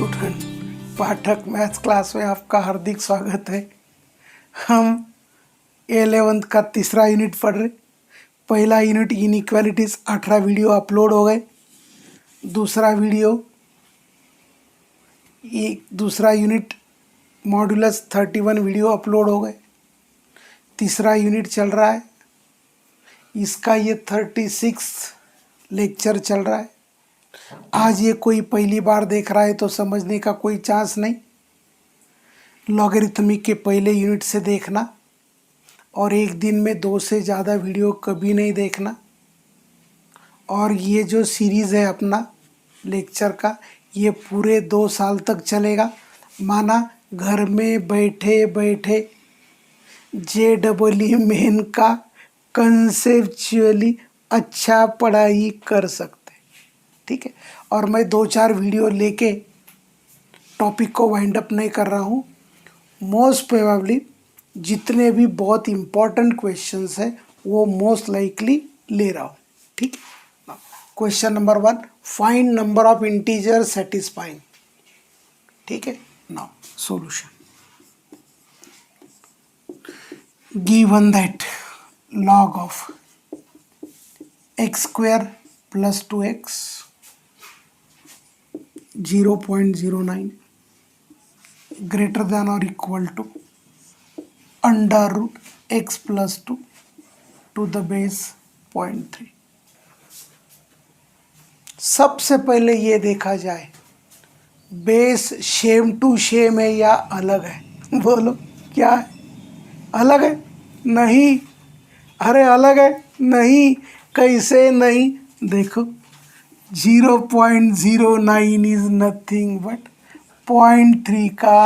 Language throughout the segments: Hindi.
स्टूडेंट, पाठक मैथ्स क्लास में आपका हार्दिक स्वागत है। हम 11th का तीसरा यूनिट पढ़ रहे। पहला यूनिट इनइक्वालिटीज़ 18 वीडियो अपलोड हो गए। दूसरा यूनिट मॉड्यूलस 31 वीडियो अपलोड हो गए। तीसरा यूनिट चल रहा है, इसका ये 36 लेक्चर चल रहा है। आज ये कोई पहली बार देख रहा है तो समझने का कोई चांस नहीं। लॉगरिथमिक के पहले यूनिट से देखना और एक दिन में 2 से ज़्यादा वीडियो कभी नहीं देखना। और ये जो सीरीज़ है अपना लेक्चर का, ये पूरे 2 साल तक चलेगा। माना घर में बैठे बैठे JEE मेन का कंसेप्चुअली अच्छा पढ़ाई कर सकते, ठीक है। और मैं 2-4 वीडियो लेके टॉपिक को वाइंड अप नहीं कर रहा हूँ। मोस्ट प्रोबेबली जितने भी बहुत इम्पॉर्टेंट क्वेश्चंस है वो मोस्ट लाइकली ले रहा हूँ, ठीक है। Question number 1, find number of integer satisfying, ठीक है। Now solution. Given that log of x square plus 2x 0.09 greater than or equal to under root x plus 2 to the base 0.3। सबसे पहले ये देखा जाए बेस सेम टू सेम है या अलग है। बोलो क्या है? अलग है? नहीं। अरे अलग है? नहीं। कैसे नहीं? देखो 0.09 इज नथिंग बट 0.3 का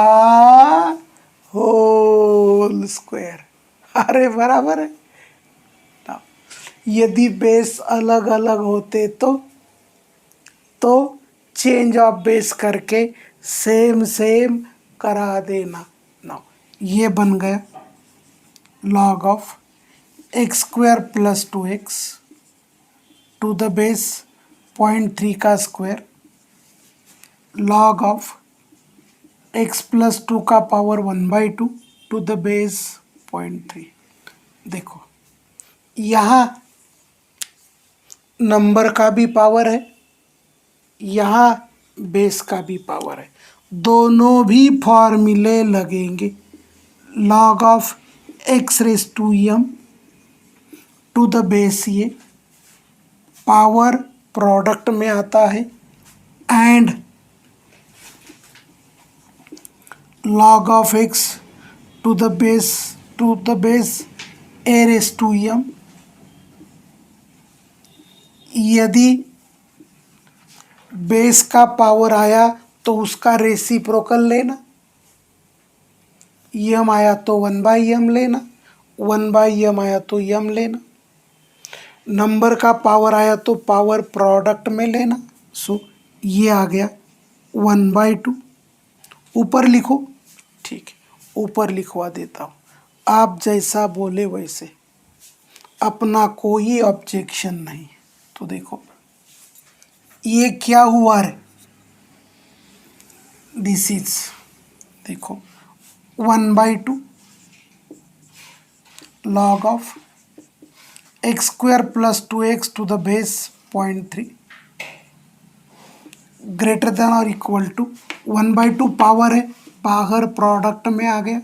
होल स्क्वायर। अरे बराबर है। यदि बेस अलग अलग होते तो चेंज ऑफ बेस करके सेम सेम करा देना। ना ये बन गया log of x square plus 2x to the base 0.3 का square log of x plus 2 का पावर 1/2 to the base 0.3। देखो यहाँ नंबर का भी पावर है, यहाँ बेस का भी पावर है, दोनों भी फॉर्मूले लगेंगे। log of x raised to m to the base, ये पावर प्रोडक्ट में आता है, and log of x to the base a raised to m। यदि बेस का पावर आया तो उसका रेसिप्रोकल लेना, m आया तो 1/m लेना, 1/m आया तो m लेना, नंबर का पावर आया तो पावर प्रोडक्ट में लेना। सो ये आ गया 1/2। ऊपर लिखो, ठीक है, ऊपर लिखवा देता हूँ, आप जैसा बोले वैसे, अपना कोई ऑब्जेक्शन नहीं। तो देखो ये क्या हुआ रे, दिस इज, देखो 1/2 log of x square plus 2x to the base 0.3 greater than और इक्वल टू 1/2 पावर है, बाहर प्रोडक्ट में आ गया,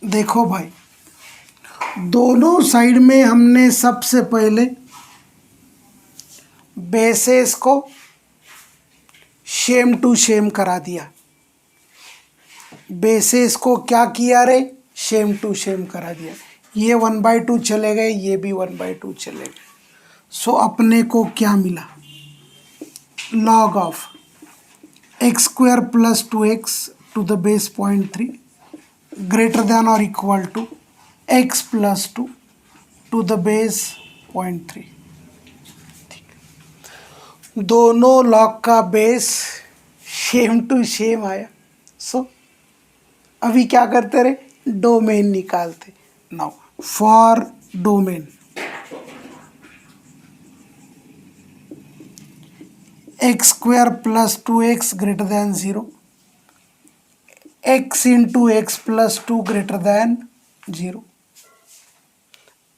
देखो भाई दोनों साइड में हमने सबसे पहले बेसेस को सेम टू सेम करा दिया। बेसेस को क्या किया रे? सेम टू सेम करा दिया। ये 1/2 चले गए, ये भी 1/2 चले गए। सो अपने को क्या मिला? log of x square plus 2x to the base 0.3 greater than or equal to x plus 2 to the base 0.3। दोनों लॉग का बेस सेम टू सेम आया। सो अभी क्या करते रहे? डोमेन निकालते। Now for domain x square plus 2x greater than 0, x into x plus 2 greater than 0।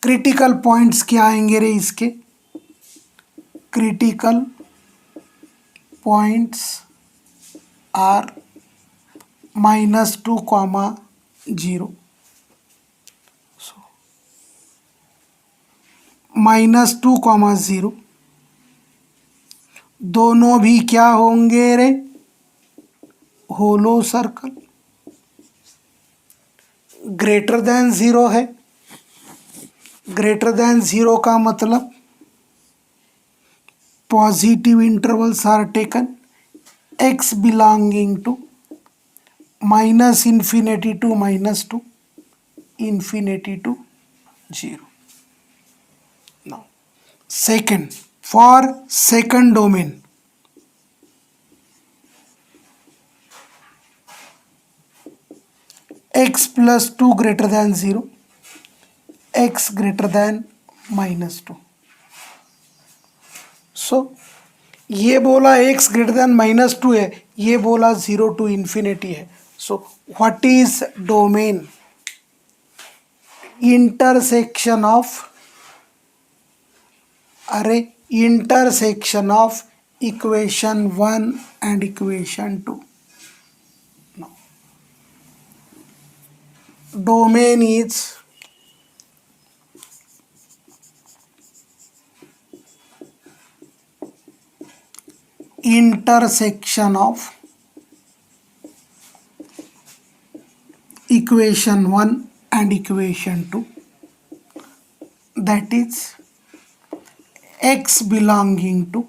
Critical points क्या आएंगे रे इसके? Critical points are -2, -0। -2, 0 दोनों भी क्या होंगे रे? होलो सर्कल। ग्रेटर देन 0 है, ग्रेटर देन 0 का मतलब positive intervals are taken, x belonging to -∞ to -2, ∞ to 0। Now second, for second domain, x plus 2 greater than 0, x greater than -2। सो ये बोला x ग्रेटर देन -2 है, ये बोला 0 to ∞ है। So what is domain? Intersection of, अरे intersection of equation 1 and equation 2। Domain is intersection of equation 1 and equation 2, that is x belonging to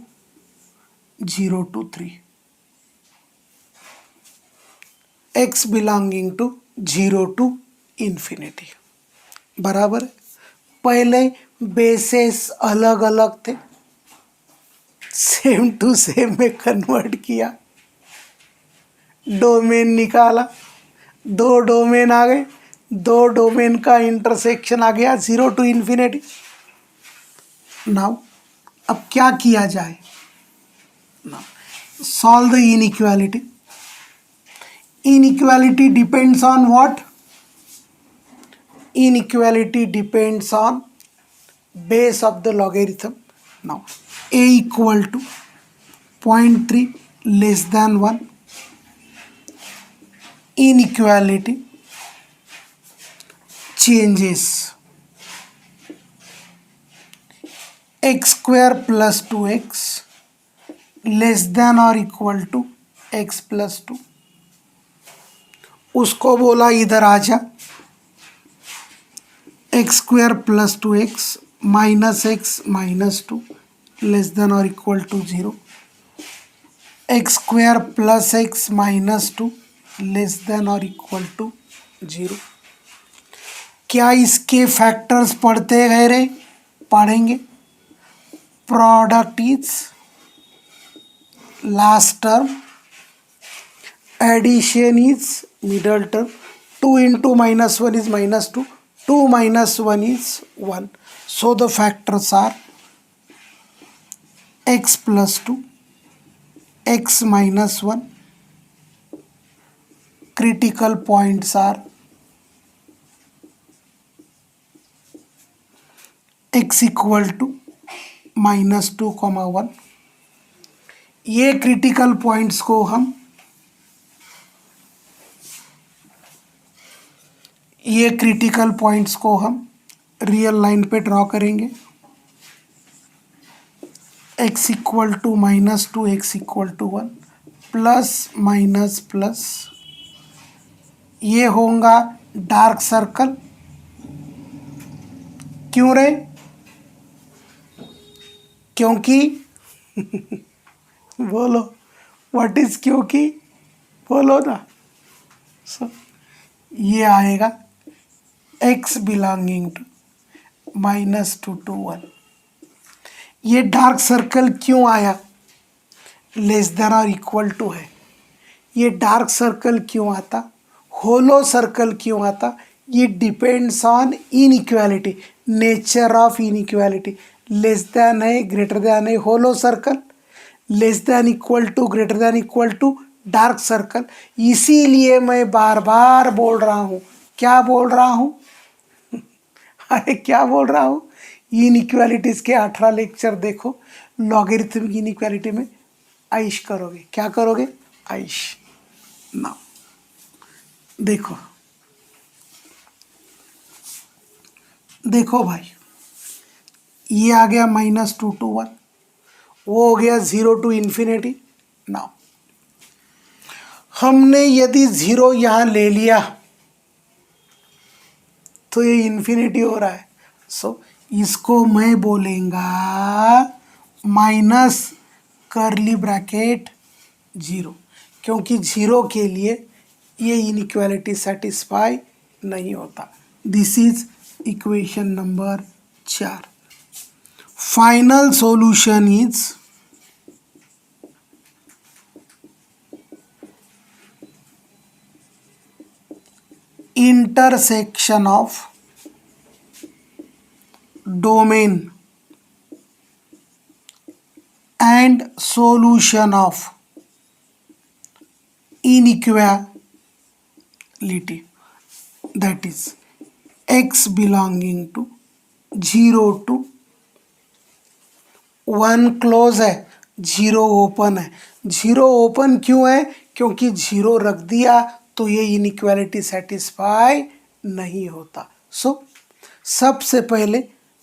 0 to 3, x belonging to 0 to infinity। बराबर है? पहले बेसेस अलग अलग थे, सेम टू सेम में कन्वर्ट किया, डोमेन निकाला, दो डोमेन आ गए, दो डोमेन का इंटरसेक्शन आ गया 0 to ∞। नाउ अब क्या किया जाए? Now solve the inequality. Inequality depends on what? Inequality depends on base of the logarithm. Now a equal to 0.3 less than 1, inequality changes x square plus 2x less than or equal to x plus 2। उसको बोला इधर आ जा, x square plus 2x minus x minus 2 less than or equal to 0, x square plus x minus 2 less than or equal to 0। क्या इसके फैक्टर्स पढ़ते गए रे? पढ़ेंगे। Product is last term, addition is middle term, 2 into -1 is -2, 2 minus 1 is 1। So the factors are x plus 2, x minus 1, critical points are x equal to -2, 1। ये क्रिटिकल पॉइंट्स को हम रियल लाइन पे ड्रॉ करेंगे। x equal to -2, x equal to 1, plus minus plus, ये होगा डार्क सर्कल। क्यों रे? क्योंकि बोलो व्हाट इज क्योंकि, बोलो ना। ये आएगा x बिलोंगिंग टू -2 to 1। ये डार्क सर्कल क्यों आया? लेस देन और इक्वल टू है। ये डार्क सर्कल क्यों आता? होलो सर्कल क्यों आता? ये depends on inequality, nature of inequality. Less than है, ग्रेटर देन है, hollow circle. Less than equal to, greater than equal to, dark circle. इसीलिए मैं बार बार बोल रहा हूँ, क्या बोल रहा हूँ अरे क्या बोल रहा हूँ, इनइक्वालिटीज के 18 लेक्चर देखो। लॉगरिथमिक इनइक्वालिटी में आइश करोगे, क्या करोगे, आइश। ना देखो, देखो भाई, ये आ गया -2 to 1, वो हो गया 0 to इन्फिनिटी। नाउ हमने यदि 0 यहाँ ले लिया तो ये इन्फिनिटी हो रहा है। सो इसको मैं बोलेंगा माइनस कर्ली ब्रैकेट 0, क्योंकि 0 के लिए ये इनइक्वालिटी सेटिस्फाई नहीं होता। This is equation number 4। Final solution is intersection of domain and solution of inequality, that is x belonging to 0 to 1 close है, 0 ओपन है। 0 ओपन क्यों है, क्योंकि 0 रख दिया तो ये इनइक्वालिटी सेटिस्फाई नहीं होता। सो सबसे पहले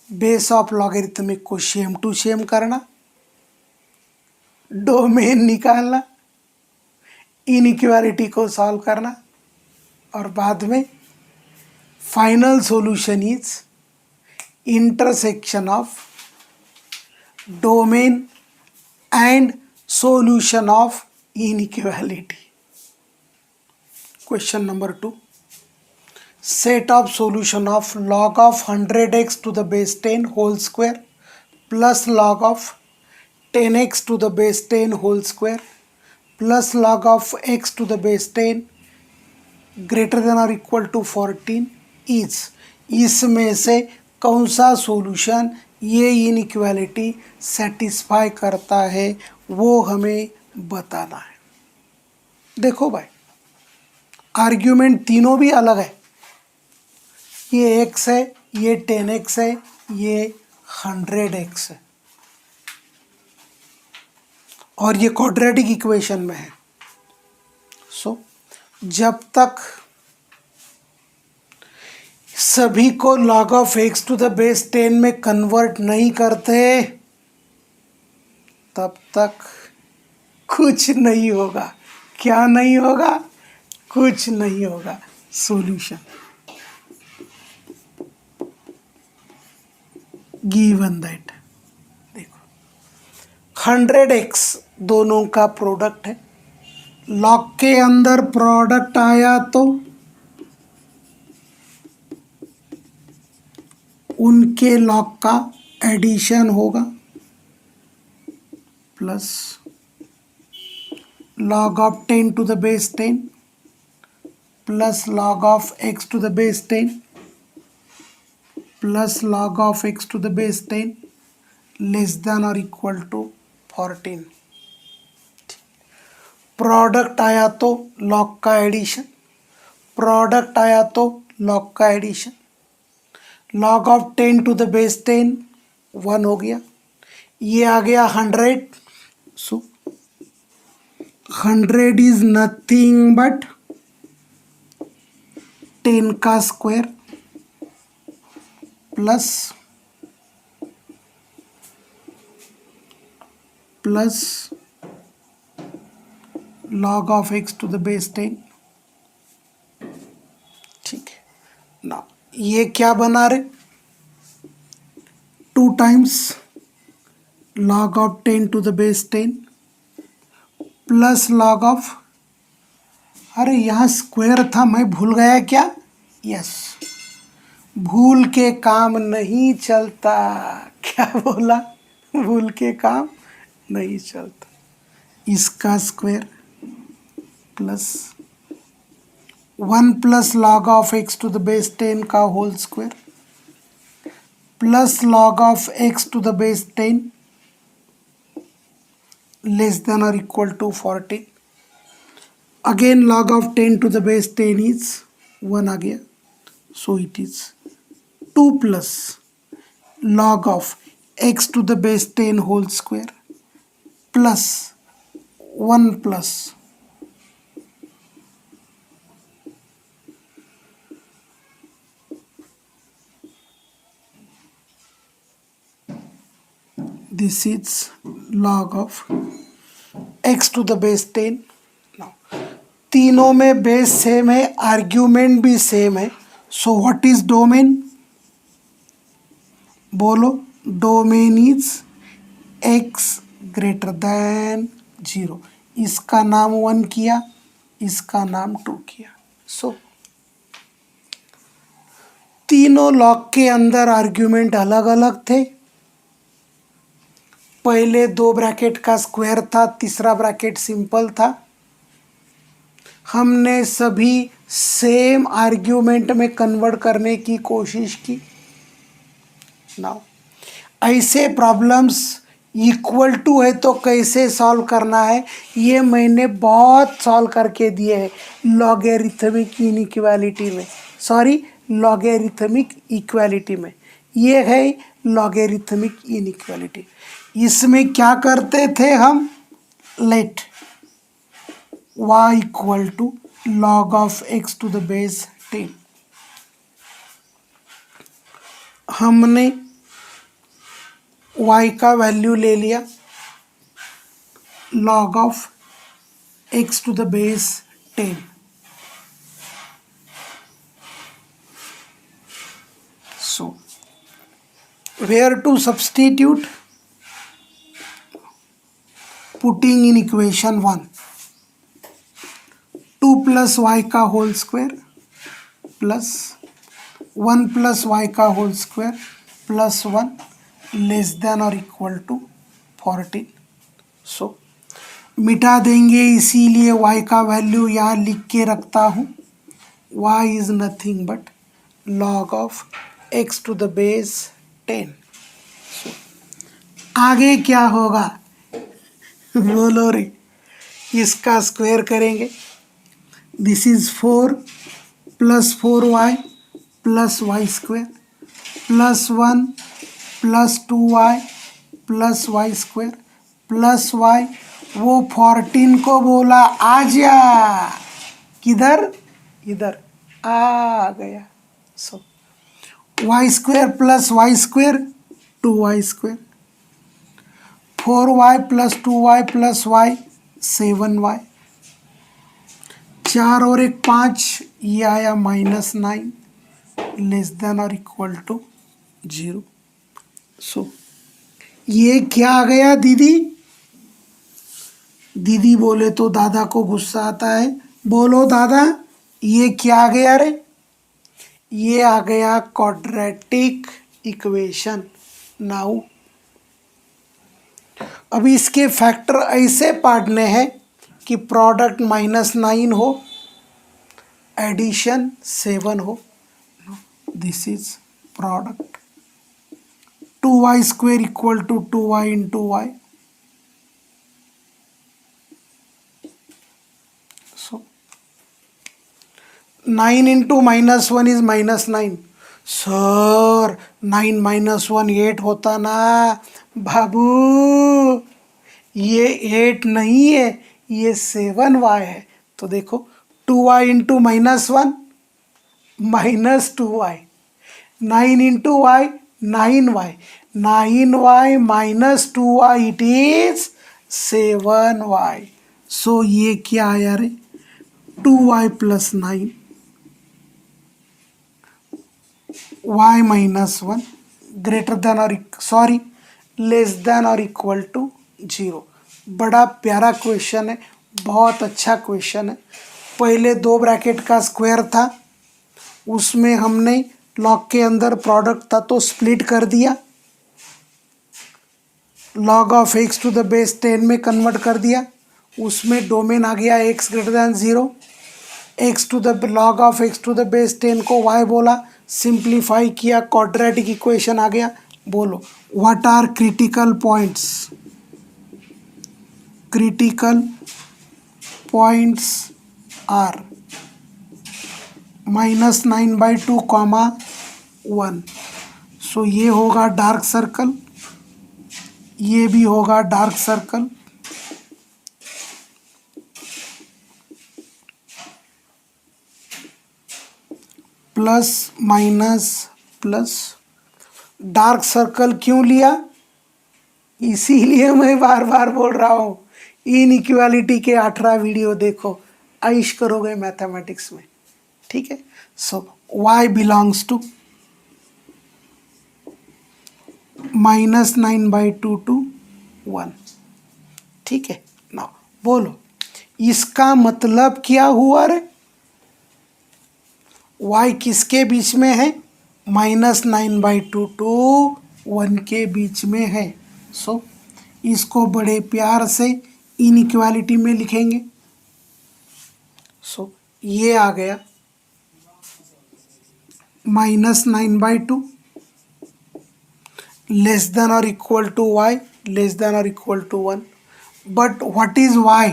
बेस ऑफ लॉगरिथमिक को सेम टू सेम करना, डोमेन निकालना, इनइक्वालिटी को सॉल्व करना, और बाद में final solution is intersection of domain and solution of inequality. Question number 2. Set of solution of log of 100x to the base 10 whole square plus log of 10x to the base 10 whole square plus log of x to the base 10 greater than or equal to 14 is, इसमें से कौन सा सॉल्यूशन ये इनइक्वालिटी सेटिस्फाई करता है वो हमें बताना है। देखो भाई, आर्ग्यूमेंट तीनों भी अलग है। ये x है, ये 10x है, ये 100x है, और ये क्वाड्रेटिक इक्वेशन में है। सो जब तक सभी को log of x to the base 10 में कन्वर्ट नहीं करते तब तक कुछ नहीं होगा। क्या नहीं होगा, कुछ नहीं होगा। सॉल्यूशन गिवन दैट, देखो 100x दोनों का प्रोडक्ट है, लॉग के अंदर प्रोडक्ट आया तो उनके लॉग का एडिशन होगा plus log of 10 to the base 10 plus log of x to the base 10 plus log of x to the base 10 less than or equal to 14। Product आया तो लॉग का एडिशन, प्रोडक्ट आया तो लॉग का addition. log of 10 to the base 10 1 हो गया, ये आ गया 100। सो 100 is nothing but 10 का square plus log of x to the base 10। ठीक है ना, ये क्या बना रहे, 2 times log of 10 to the base 10 plus log of, अरे यहाँ स्क्वायर था, मैं भूल गया क्या, यस, भूल के काम नहीं चलता। क्या बोला, भूल के काम नहीं चलता। इसका square plus 1 plus log of x to the base 10 का whole square plus log of x to the base 10 less than और equal to 14. Again log of 10 to the base 10 is 1 आ गया. So it is 2 plus log of x to the base 10 whole square plus 1 plus this is log of x to the base 10. now तीनों में बेस सेम है, आर्ग्यूमेंट भी सेम है. So what is domain? बोलो. Domain is x greater than 0. इसका नाम 1 किया, इसका नाम 2 किया. सो तीनों लॉग के अंदर आर्ग्यूमेंट अलग अलग थे. पहले 2 ब्रैकेट का स्क्वायर था, तीसरा ब्रैकेट सिंपल था. हमने सभी सेम आर्ग्यूमेंट में कन्वर्ट करने की कोशिश की. नाउ ऐसे प्रॉब्लम्स इक्वल टू है तो कैसे सॉल्व करना है ये मैंने बहुत सॉल्व करके दिए हैं लॉगरिथमिक इनइक्वालिटी में, सॉरी लॉगरिथमिक इक्वालिटी में. ये है लॉगरिथमिक इनइक्वालिटी. इसमें क्या करते थे हम? Let y equal to log of x to the base 10. हमने y का वैल्यू ले लिया log of x to the base 10. So where to substitute? Putting in equation 1 2 plus y का whole square plus 1 plus y का whole square plus 1 less than और इक्वल टू 14. सो मिटा देंगे, इसीलिए y का वैल्यू यहाँ लिख के रखता हूँ. y is nothing but log of x to the base 10. So आगे क्या होगा बोलो रे. इसका स्क्वायर करेंगे. This is 4 plus 4y plus y square plus 1 plus 2y plus y square plus y. वो 14 को बोला आ जा, किधर? इधर आ गया. So y square plus y square 2y square 4y plus 2y प्लस y 7y 4 और 1 5. ये आया -9 लेस देन और इक्वल टू 0. सो ये क्या आ गया दीदी? दीदी बोले तो दादा को गुस्सा आता है. बोलो दादा ये क्या आ गया रे? ये आ गया क्वाड्रेटिक इक्वेशन. नाउ अभी इसके फैक्टर ऐसे पाड़ने हैं कि प्रोडक्ट -9 हो, एडिशन 7 हो. This is product 2y square equal to 2y into y. So 9 into -1 is -9. Sir 9 - 1 8 होता ना बाबू. ये 8 नहीं है, ये 7y है. तो देखो 2y into -1 -2y 9 into y 9y 9y minus 2y it is 7y. सो ये क्या आया रे? 2y plus 9 y minus 1 greater than और सॉरी लेस देन और इक्वल टू 0. बड़ा प्यारा क्वेश्चन है, बहुत अच्छा क्वेश्चन है. पहले 2 ब्रैकेट का स्क्वायर था, उसमें हमने लॉग के अंदर प्रोडक्ट था तो स्प्लिट कर दिया. Log of x to the base 10 में कन्वर्ट कर दिया. उसमें डोमेन आ गया x greater than 0. x to the log of x to the base 10 को y बोला, सिंप्लीफाई किया, क्वाड्रेटिक इक्वेशन आ गया. बोलो what are critical points? Critical points are -9/2, 1। So ये होगा डार्क सर्कल, ये भी होगा dark circle. Plus minus plus. Dark circle क्यों लिया? इसीलिए मैं बार बार बोल रहा हूँ, इनइक्वालिटी के 18 वीडियो देखो, आइश करोगे मैथमेटिक्स में। ठीक है। सो y बिलोंग्स टू -9/2 to 1। ठीक है। नाउ बोलो इसका मतलब क्या हुआ रे? y किसके बीच में है? -9/2 to 1 के बीच में है। सो इसको बड़े प्यार से इनइक्वालिटी में लिखेंगे। सो ये आ गया -9/2 लेस देन और equal to y less than और equal to 1। But what is y?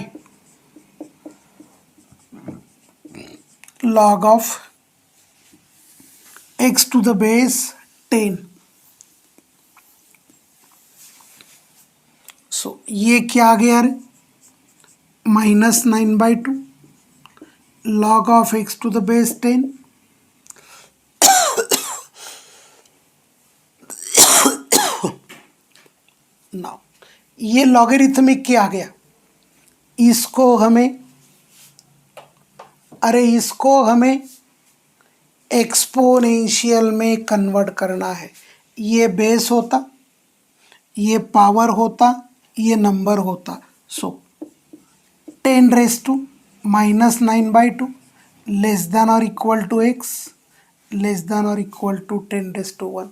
log of x to the base 10। सो ये क्या आ गया रे? -9/2 log of x to the base 10। Now ये लॉगरिथमिक क्या आ गया? इसको हमें एक्सपोनेंशियल में कन्वर्ट करना है। ये बेस होता, ये पावर होता, ये नंबर होता। सो 10⁻⁻⁹ लेस देन और equal to x less than और इक्वल टू 10⁻⁻1।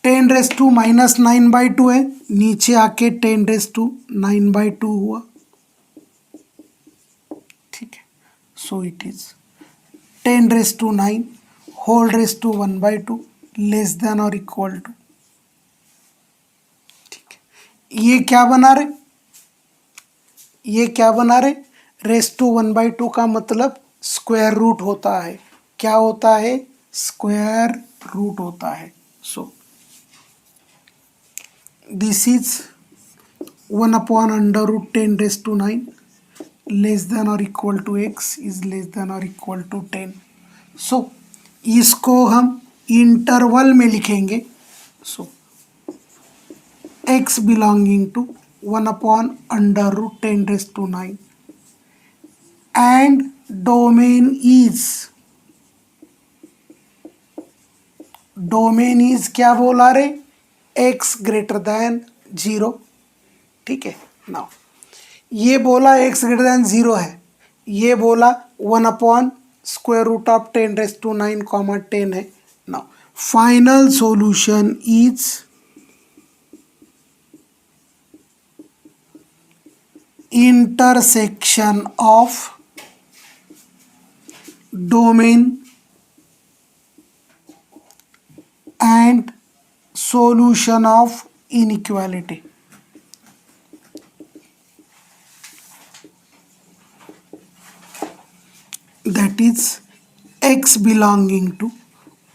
10⁻⁻⁹ है, नीचे आके 10⁻⁹ हुआ। ठीक है। So it is 10⁻⁹ whole raise to 1/2 less than और इक्वल टू। ठीक है। ये क्या बना रहे? रेस टू 1/2 का मतलब स्क्वायर रूट होता है। क्या होता है? स्क्वायर रूट होता है। So this is 1/√10⁻⁹ less than और equal to x is less than और इक्वल टू 10। सो इसको हम इंटरवल में लिखेंगे। So x belonging to 1/√10⁻⁹ and domain is क्या बोला रे? x greater than 0। ठीक है। नाउ ये बोला x ग्रेटर देन 0 है, ये बोला 1/√10⁻⁹, 10 है। Now final solution is intersection of domain and solution of inequality। that is x belonging to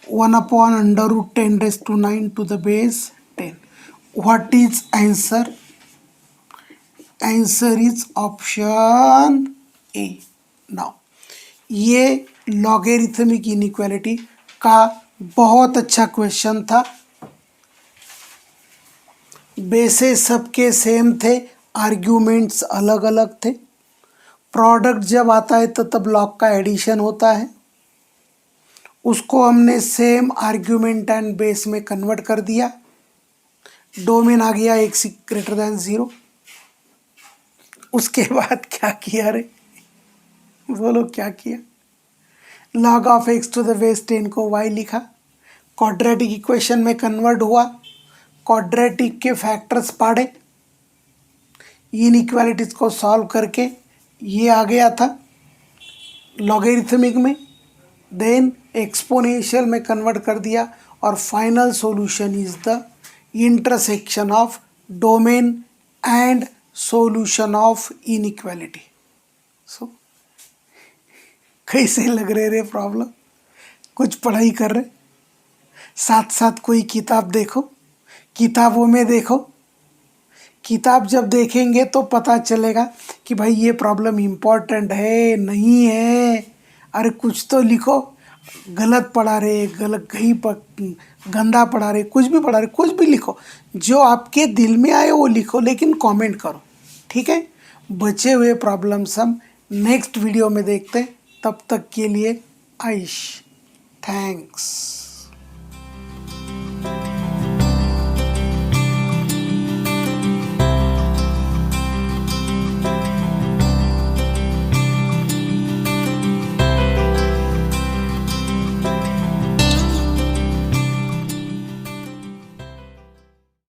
1/√10⁻⁹ to the base 10। what is answer? Answer is option A. Now ये लॉगरिथमिक इनइक्वालिटी का बहुत अच्छा क्वेश्चन था। बेसेस सबके सेम थे, आर्ग्यूमेंट्स अलग अलग थे। प्रोडक्ट जब आता है तो तब लॉग का एडिशन होता है, उसको हमने सेम आर्ग्यूमेंट एंड बेस में कन्वर्ट कर दिया। डोमेन आ गया x ग्रेटर देन 0। उसके बाद क्या किया रे? बोलो क्या किया? log of x to the base 10 को y लिखा, क्वाड्रेटिक इक्वेशन में कन्वर्ट हुआ, क्वाड्रेटिक के फैक्टर्स पढ़े, इनइक्वालिटीज को सॉल्व करके ये आ गया था लॉगरिथमिक में, देन एक्सपोनेंशियल में कन्वर्ट कर दिया, और final solution is the intersection of domain and solution of inequality. So कैसे लग रहे रे प्रॉब्लम? कुछ पढ़ाई कर रहे, साथ साथ कोई किताब देखो, किताबों में देखो। किताब जब देखेंगे तो पता चलेगा कि भाई ये प्रॉब्लम इम्पोर्टेंट है नहीं है। अरे कुछ तो लिखो। गलत पढ़ा रहे, गलत कहीं पर गंदा पढ़ा रहे, कुछ भी पढ़ा रहे, कुछ भी लिखो, जो आपके दिल में आए वो लिखो, लेकिन कमेंट करो, ठीक है? बचे हुए प्रॉब्लम्स हम नेक्स्ट वीडियो में देखते हैं। तब तक के लिए आइश, थैंक्स।